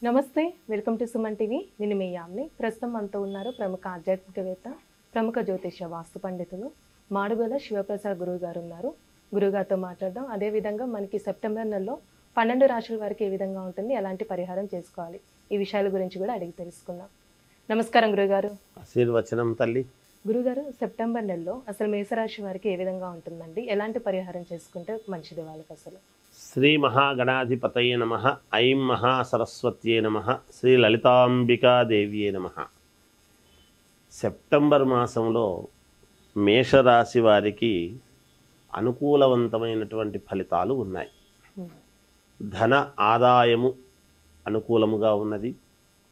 నమస్తే, welcome to Suman TV. నేను మీ యామ్ని. ప్రస్తుతం మనతో ఉన్నారు ప్రముఖ ఆధ్యాత్మికవేత్త, ప్రముఖ జ్యోతిష వాస్తు పండితులు మాడుగుల శివప్రసాద్ గురువు గారు ఉన్నారు. గురుగారితో మాట్లాడదాం. అదేవిధంగా మనకి సెప్టెంబర్ నెలలో 12 రాశుల వారికి ఏ విధంగా ఉంటుంది, ఎలాంటి పరిహారం చేసుకోవాలి, ఈ విషయాల గురించి కూడా అడిగి తెలుసుకుందాం. నమస్కారం గురుగారు. ఆశీర్వచనం తల్లి. గురుగారు, సెప్టెంబర్ నెలలో అసలు మేషరాశి వారికి ఏ విధంగా ఉంటుందండి? ఎలాంటి పరిహారం చేసుకుంటే మంచిది వాళ్ళకి? అసలు శ్రీ మహాగణాధిపతయే నమః. ఐం మహాసరస్వత్యే నమః. శ్రీ లలితాంబికాదేవ్యే నమః. సెప్టెంబర్ మాసంలో మేషరాశి వారికి అనుకూలవంతమైనటువంటి ఫలితాలు ఉన్నాయి. ధన ఆదాయము అనుకూలముగా ఉన్నది.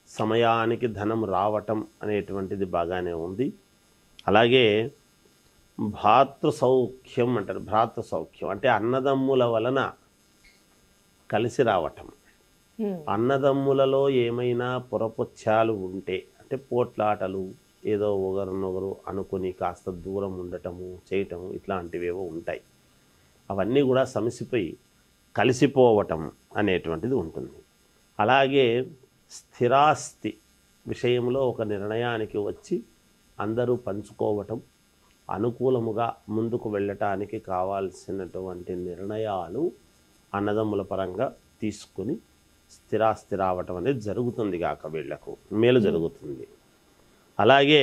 సమయానికి ధనం రావటం అనేటువంటిది బాగానే ఉంది. అలాగే భ్రాతృ సౌఖ్యం అంటారు. భ్రాతృ సౌఖ్యం అంటే అన్నదమ్ముల వలన కలిసి రావటం. అన్నదమ్ములలో ఏమైనా పొరపొచ్చాలు ఉంటే, అంటే పోట్లాటలు, ఏదో ఒకరినొకరు అనుకుని కాస్త దూరం ఉండటము చేయటము, ఇట్లాంటివేవో ఉంటాయి. అవన్నీ కూడా సమసిపోయి కలిసిపోవటం అనేటువంటిది ఉంటుంది. అలాగే స్థిరాస్తి విషయంలో ఒక నిర్ణయానికి వచ్చి అందరూ పంచుకోవటం, అనుకూలముగా ముందుకు వెళ్ళటానికి కావాల్సినటువంటి నిర్ణయాలు అన్నదమ్ముల పరంగా తీసుకుని స్థిరాస్తి రావటం అనేది జరుగుతుంది గాక వీళ్లకు మేలు జరుగుతుంది. అలాగే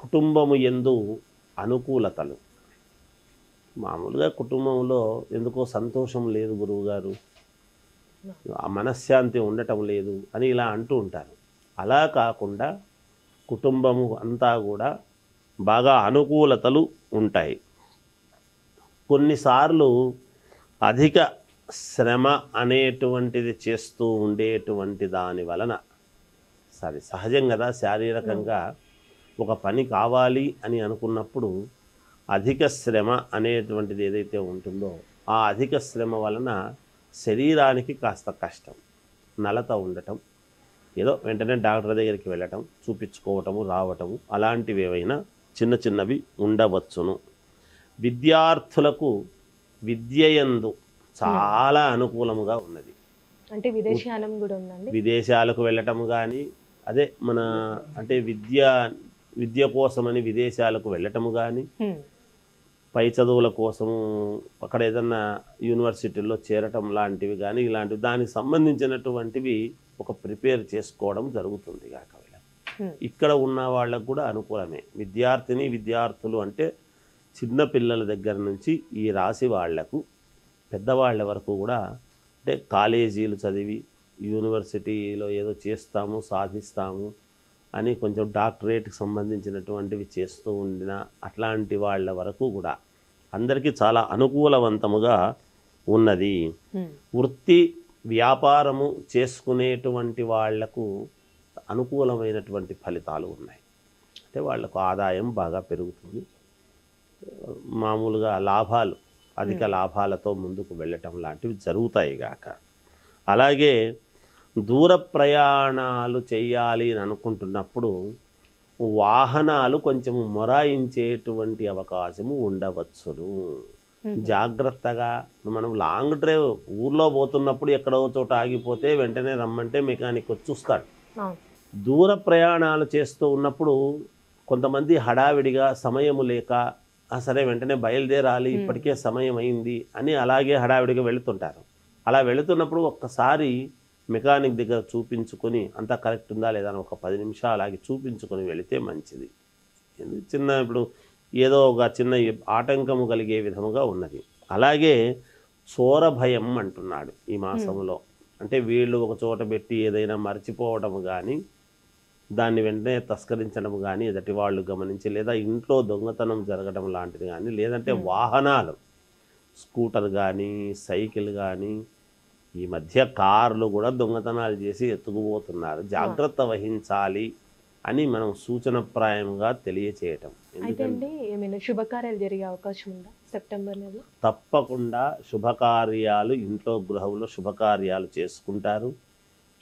కుటుంబము యందు అనుకూలతలు. మామూలుగా కుటుంబంలో ఎందుకో సంతోషం లేదు గురువుగారు, ఆ మనశ్శాంతి ఉండటం లేదు అని ఇలా అంటూ ఉంటారు. అలా కాకుండా కుటుంబము అంతా కూడా బాగా అనుకూలతలు ఉంటాయి. కొన్నిసార్లు అధిక శ్రమ అనేటువంటిది చేస్తూ ఉండేటువంటి దాని వలన, సహజం కదా, శారీరకంగా ఒక పని కావాలి అని అనుకున్నప్పుడు అధిక శ్రమ అనేటువంటిది ఏదైతే ఉంటుందో ఆ అధిక శ్రమ వలన శరీరానికి కాస్త కష్టం, నలత ఉండటం, ఏదో వెంటనే డాక్టర్ దగ్గరికి వెళ్ళటం, చూపించుకోవటము, రావటము, అలాంటివి ఏవైనా చిన్న చిన్నవి ఉండవచ్చును. విద్యార్థులకు విద్యయందు చాలా అనుకూలముగా ఉన్నది. అంటే విదేశీయానం కూడా ఉందండి. విదేశాలకు వెళ్ళటము కానీ, అదే మన అంటే విద్య కోసమని విదేశాలకు వెళ్ళటము కానీ, పై చదువుల కోసము అక్కడ ఏదన్నా యూనివర్సిటీల్లో చేరటం లాంటివి కానీ, ఇలాంటివి దానికి సంబంధించినటువంటివి ఒక ప్రిపేర్ చేసుకోవడం జరుగుతుంది కాక. ఇక్కడ ఉన్న వాళ్ళకు కూడా అనుకూలమే. విద్యార్థులు అంటే చిన్న పిల్లల దగ్గర నుంచి ఈ రాశి వాళ్లకు పెద్దవాళ్ళ వరకు కూడా, అంటే కాలేజీలు చదివి యూనివర్సిటీలో ఏదో చేస్తాము సాధిస్తాము అని కొంచెం డాక్టరేట్కి సంబంధించినటువంటివి చేస్తూ ఉండిన అట్లాంటి వాళ్ళ వరకు కూడా అందరికీ చాలా అనుకూలవంతముగా ఉన్నది. వృత్తి వ్యాపారము చేసుకునేటువంటి వాళ్లకు అనుకూలమైనటువంటి ఫలితాలు ఉన్నాయి. అంటే వాళ్లకు ఆదాయం బాగా పెరుగుతుంది. మామూలుగా లాభాలు, అధిక లాభాలతో ముందుకు వెళ్ళటం లాంటివి జరుగుతాయి గాక. అలాగే దూర ప్రయాణాలు చేయాలి అని అనుకుంటున్నప్పుడు వాహనాలు కొంచెం మొరాయించేటువంటి అవకాశము ఉండవచ్చును. జాగ్రత్తగా మనం లాంగ్ డ్రైవ్ ఊర్లో పోతున్నప్పుడు ఎక్కడో చోట ఆగిపోతే వెంటనే రమ్మంటే మెకానిక్ వచ్చి చూస్తాడు. దూర ప్రయాణాలు చేస్తూ ఉన్నప్పుడు కొంతమంది హడావిడిగా సమయము లేక సరే వెంటనే బయలుదేరాలి, ఇప్పటికే సమయం అయింది అని అలాగే హడావిడిగా వెళుతుంటారు. అలా వెళుతున్నప్పుడు ఒక్కసారి మెకానిక్ దగ్గర చూపించుకొని అంతా కరెక్ట్ ఉందా లేదా అని ఒక 10 నిమిషాలు అలాగే చూపించుకొని వెళితే మంచిది. ఇప్పుడు ఏదో ఒక చిన్న ఆటంకము కలిగే విధముగా ఉన్నది. అలాగే చోర భయం అంటున్నాడు ఈ మాసంలో. అంటే వీళ్ళు ఒక చోట పెట్టి ఏదైనా మర్చిపోవడం కానీ, దాన్ని వెంటనే తస్కరించడం కానీ ఎదటి వాళ్ళు గమనించి, లేదా ఇంట్లో దొంగతనం జరగడం లాంటిది కానీ, లేదంటే వాహనాలు స్కూటర్ కానీ సైకిల్ కానీ, ఈ మధ్య కార్లు కూడా దొంగతనాలు చేసి ఎత్తుకుపోతున్నారు. జాగ్రత్త వహించాలి అని మనం సూచనప్రాయంగా తెలియచేయటం. ఎందుకంటే ఏమైనా శుభకార్యాలు జరిగే అవకాశం ఉందా సెప్టెంబర్ నెలలో? తప్పకుండా శుభకార్యాలు, ఇంట్లో గృహంలో శుభకార్యాలు చేసుకుంటారు,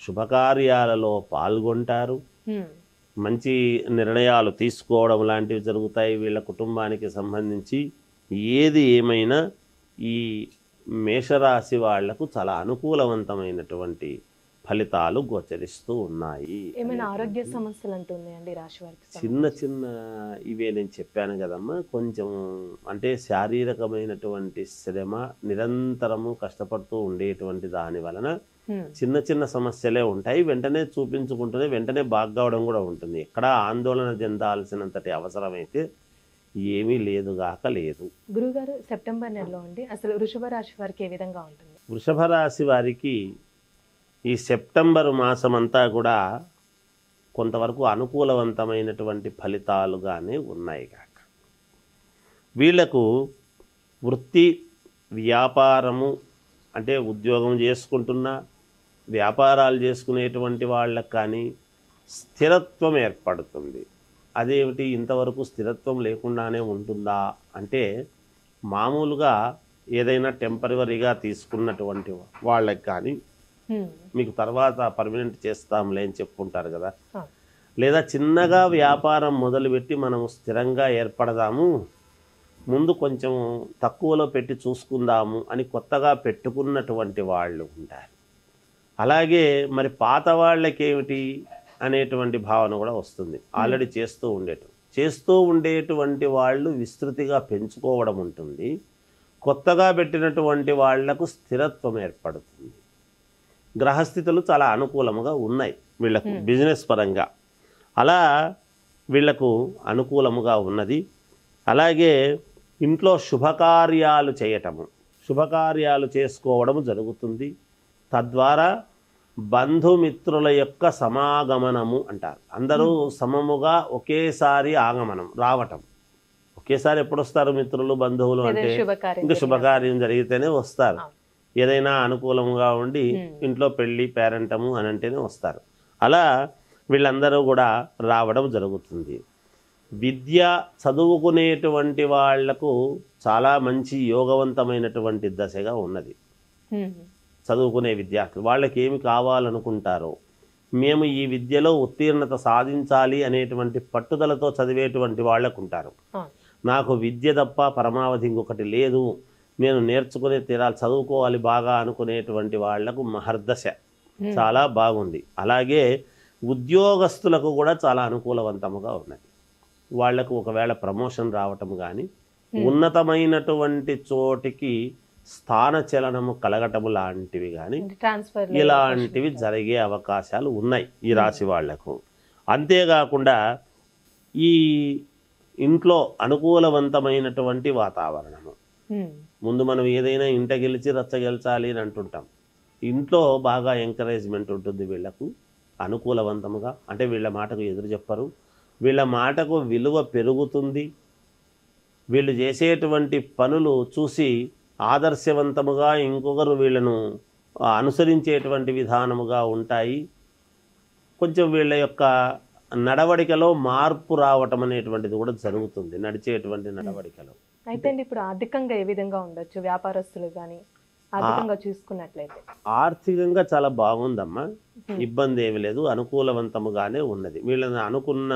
శుభకార్యాలలో పాల్గొంటారు, మంచి నిర్ణయాలు తీసుకోవడం లాంటివి జరుగుతాయి. వీళ్ళ కుటుంబానికి సంబంధించి ఏది ఏమైనా ఈ మేషరాశి వాళ్లకు చాలా అనుకూలవంతమైనటువంటి ఫలితాలు గోచరిస్తూ ఉన్నాయి. ఏమైనా ఆరోగ్య సమస్యలు అంటున్నాయండి రాశి వారికి? చిన్న చిన్న ఇవే నేను చెప్పాను కదమ్మా, కొంచెం అంటే శారీరకమైనటువంటి శ్రమ నిరంతరము కష్టపడుతూ ఉండేటువంటి దాని వలన చిన్న చిన్న సమస్యలే ఉంటాయి. వెంటనే చూపించుకుంటూనే వెంటనే బాగవడం కూడా ఉంటుంది. ఎక్కడ ఆందోళన చెందాల్సినంతటి అవసరమైతే ఏమీ లేదుగాక లేదు. గురుగారు, సెప్టెంబర్ నెలలో అండి అసలు వృషభ రాశి వారికి ఏ విధంగా ఉంటుంది? వృషభ రాశి వారికి ఈ సెప్టెంబర్ మాసమంతా కూడా కొంతవరకు అనుకూలవంతమైనటువంటి ఫలితాలుగానే ఉన్నాయి కాక, వీళ్లకు వృత్తి వ్యాపారము అంటే ఉద్యోగం చేసుకుంటున్నా వ్యాపారాలు చేసుకునేటువంటి వాళ్ళకు కానీ స్థిరత్వం ఏర్పడుతుంది. అదేమిటి ఇంతవరకు స్థిరత్వం లేకుండానే ఉంటుందా అంటే, మామూలుగా ఏదైనా టెంపరవరీగా తీసుకున్నటువంటి వాళ్ళకి కానీ మీకు తర్వాత పర్మనెంట్ చేస్తాంలే అని చెప్పుకుంటారు కదా, లేదా చిన్నగా వ్యాపారం మొదలుపెట్టి మనం స్థిరంగా ఏర్పడదాము, ముందు కొంచెం తక్కువలో పెట్టి చూసుకుందాము అని కొత్తగా పెట్టుకున్నటువంటి వాళ్ళు ఉంటారు. అలాగే మరి పాత వాళ్ళకేమిటి అనేటువంటి భావన కూడా వస్తుంది. ఆల్రెడీ చేస్తూ ఉండేటువంటి వాళ్ళు విస్తృతిగా పెంచుకోవడం ఉంటుంది. కొత్తగా పెట్టినటువంటి వాళ్లకు స్థిరత్వం ఏర్పడుతుంది. గ్రహస్థితులు చాలా అనుకూలముగా ఉన్నాయి వీళ్లకు బిజినెస్ పరంగా, అలా వీళ్లకు అనుకూలముగా ఉన్నది. అలాగే ఇంట్లో శుభకార్యాలు చేయటము, శుభకార్యాలు చేసుకోవడము జరుగుతుంది. తద్వారా బంధుమిత్రుల యొక్క సమాగమనము అంటారు. అందరూ సమముగా ఒకేసారి ఆగమనం రావటం. ఒకేసారి ఎప్పుడు వస్తారు మిత్రులు బంధువులు అంటే ఇంకా శుభకార్యం జరిగితేనే వస్తారు. ఏదైనా అనుకూలంగా ఉండి ఇంట్లో పెళ్ళి పేరంటము అని అంటేనే వస్తారు. అలా వీళ్ళందరూ కూడా రావడం జరుగుతుంది. విద్య చదువుకునేటువంటి వాళ్లకు చాలా మంచి యోగవంతమైనటువంటి దశగా ఉన్నది. చదువుకునే విద్యార్థులు వాళ్ళకి ఏమి కావాలనుకుంటారో, మేము ఈ విద్యలో ఉత్తీర్ణత సాధించాలి అనేటువంటి పట్టుదలతో చదివేటువంటి వాళ్ళకు ఉంటారు. నాకు విద్య తప్ప పరమావధి ఇంకొకటి లేదు, నేను నేర్చుకునే తీరాలి, చదువుకోవాలి బాగా అనుకునేటువంటి వాళ్లకు మహర్దశ చాలా బాగుంది. అలాగే ఉద్యోగస్తులకు కూడా చాలా అనుకూలవంతముగా ఉన్నది. వాళ్లకు ఒకవేళ ప్రమోషన్ రావటం కానీ ఉన్నతమైనటువంటి చోటికి స్థానచలనము కలగటము లాంటివి కానీ ఇలాంటివి జరిగే అవకాశాలు ఉన్నాయి ఈ రాశి వాళ్లకు. అంతేకాకుండా ఈ ఇంట్లో అనుకూలవంతమైనటువంటి వాతావరణము, ముందు మనం ఏదైనా ఇంట గెలిచి రచ్చ గెలిచాలి అని అంటుంటాం. ఇంట్లో బాగా ఎంకరేజ్మెంట్ ఉంటుంది వీళ్లకు అనుకూలవంతముగా. అంటే వీళ్ళ మాటకు ఎదురు చెప్పరు, వీళ్ళ మాటకు విలువ పెరుగుతుంది. వీళ్ళు చేసేటువంటి పనులు చూసి ఆదర్శవంతముగా ఇంకొకరు వీళ్ళను అనుసరించేటువంటి విధానముగా ఉంటాయి. కొంచెం వీళ్ళ యొక్క నడవడికలో మార్పు రావటం అనేటువంటిది కూడా జరుగుతుంది నడిచేటువంటి నడవడికలో. అయితే ఇప్పుడు ఆర్థికంగా ఏ విధంగా ఉండొచ్చు వ్యాపారస్తులు కానీ ఆర్థికంగా చూసుకున్నట్లయితే? ఆర్థికంగా చాలా బాగుందమ్మా, ఇబ్బంది ఏమి లేదు, అనుకూలవంతముగానే ఉన్నది. వీళ్ళని అనుకున్న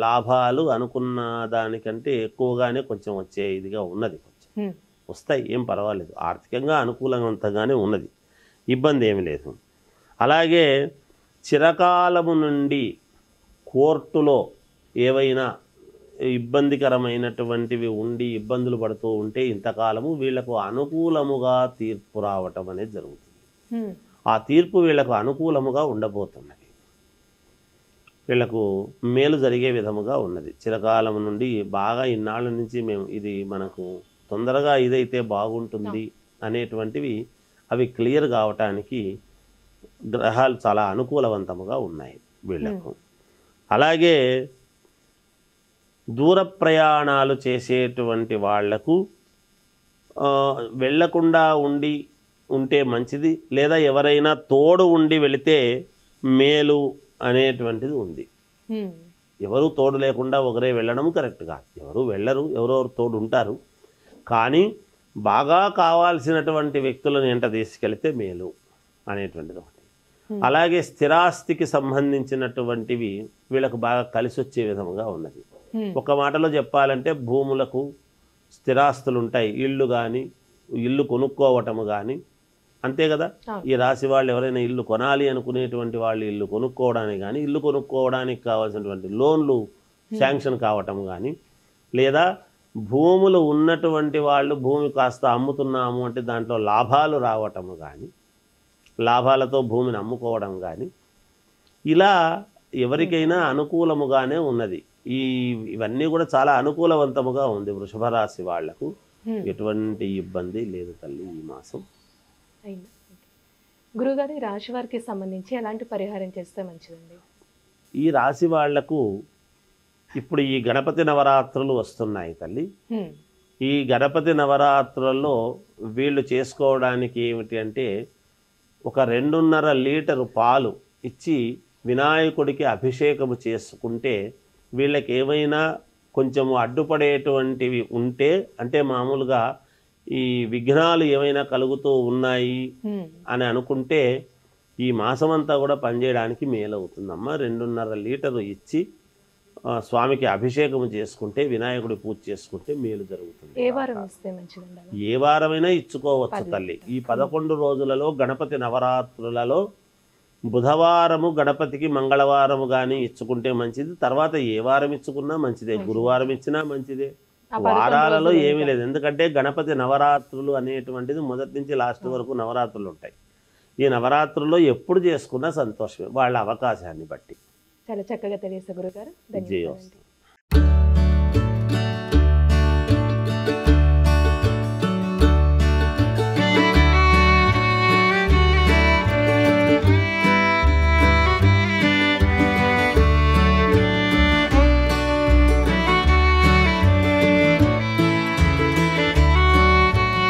లాభాలు అనుకున్న దానికంటే ఎక్కువగానే కొంచెం వచ్చే ఇదిగా ఉన్నది. కొంచెం వస్తాయి, ఏం పర్వాలేదు, ఆర్థికంగా అనుకూలవంతంగానే ఉన్నది, ఇబ్బంది ఏమి లేదు. అలాగే చిరకాలము నుండి కోర్టులో ఏవైనా ఇబ్బందికరమైనటువంటివి ఉండి ఇబ్బందులు పడుతూ ఉంటే ఇంతకాలము వీళ్లకు అనుకూలముగా తీర్పు రావటం అనేది జరుగుతుంది. ఆ తీర్పు వీళ్లకు అనుకూలముగా ఉండబోతున్నది, వీళ్లకు మేలు జరిగే విధముగా ఉన్నది. చిరకాలం నుండి బాగా ఇన్నాళ్ళ నుంచి మేము ఇది మనకు తొందరగా ఇదైతే బాగుంటుంది అనేటువంటివి అవి క్లియర్ కావటానికి గ్రహాలు చాలా అనుకూలవంతముగా ఉన్నాయి వీళ్లకు. అలాగే దూర ప్రయాణాలు చేసేటువంటి వాళ్లకు వెళ్లకుండా ఉంటే మంచిది, లేదా ఎవరైనా తోడు ఉండి వెళితే మేలు అనేటువంటిది ఉంది. ఎవరు తోడు లేకుండా ఒకరే వెళ్ళడం కరెక్ట్ కాదు, ఎవరు వెళ్ళరు, ఎవరెవరు తోడు ఉంటారు. కానీ బాగా కావాల్సినటువంటి వ్యక్తులను ఎంట తీసుకెళ్తే మేలు అనేటువంటిది ఒకటి. అలాగే స్థిరాస్తికి సంబంధించినటువంటివి వీళ్ళకు బాగా కలిసి వచ్చే విధముగా ఉన్నది. ఒక మాటలో చెప్పాలంటే భూములకు స్థిరాస్తులు ఉంటాయి, ఇళ్ళు కానీ ఇల్లు కొనుక్కోవటము కానీ అంతే కదా. అవును. ఈ రాశి వాళ్ళు ఎవరైనా ఇల్లు కొనాలి అనుకునేటువంటి వాళ్ళు ఇల్లు కొనుక్కోవడానికి కానీ, ఇల్లు కొనుక్కోవడానికి కావాల్సినటువంటి లోన్లు శాంక్షన్ కావటం కానీ, లేదా భూములు ఉన్నటువంటి వాళ్ళు భూమి కాస్త అమ్ముతున్నాము అంటే దాంట్లో లాభాలు రావటము కానీ, లాభాలతో భూమిని అమ్ముకోవడం కానీ, ఇలా ఎవరికైనా అనుకూలముగానే ఉన్నది. ఇవన్నీ కూడా చాలా అనుకూలవంతముగా ఉంది వృషభ రాశి వాళ్లకు. ఎటువంటి ఇబ్బంది లేదు తల్లి ఈ మాసం. అయింది. గురుగారు, ఈ రాశి వారికి సంబంధించి ఎలాంటి పరిహారం చేస్తే మంచిదండి? ఈ రాశి వాళ్లకు ఇప్పుడు ఈ గణపతి నవరాత్రులు వస్తున్నాయి తల్లి. ఈ గణపతి నవరాత్రులలో వీళ్ళు చేసుకోవడానికి ఏమిటి అంటే, ఒక 2.5 లీటరు పాలు ఇచ్చి వినాయకుడికి అభిషేకము చేసుకుంటే వీళ్ళకి ఏమైనా కొంచెము అడ్డుపడేటువంటివి ఉంటే, అంటే మామూలుగా ఈ విఘ్నాలు ఏమైనా కలుగుతూ ఉన్నాయి అని అనుకుంటే ఈ మాసమంతా కూడా పనిచేయడానికి మేలవుతుందమ్మా. 2.5 లీటరు ఇచ్చి స్వామికి అభిషేకం చేసుకుంటే, వినాయకుడి పూజ చేసుకుంటే మేలు జరుగుతుంది. ఏ వారం ఇస్తే మంచిదండి? ఏ వారమైనా ఇచ్చుకోవచ్చు తల్లి. ఈ 11 రోజులలో గణపతి నవరాత్రులలో బుధవారము గణపతికి, మంగళవారము కానీ ఇచ్చుకుంటే మంచిది. తర్వాత ఏ వారం ఇచ్చుకున్నా మంచిదే, గురువారం ఇచ్చినా మంచిదే. వారాలలో ఏమీ లేదు. ఎందుకంటే గణపతి నవరాత్రులు అనేటువంటిది మొదటి నుంచి లాస్ట్ వరకు నవరాత్రులు ఉంటాయి. ఈ నవరాత్రుల్లో ఎప్పుడు చేసుకున్నా సంతోషమే, వాళ్ళ అవకాశాన్ని బట్టి. చాలా చక్కగా తెలియజేశారు గురుగారు. ధన్యవాదాలు.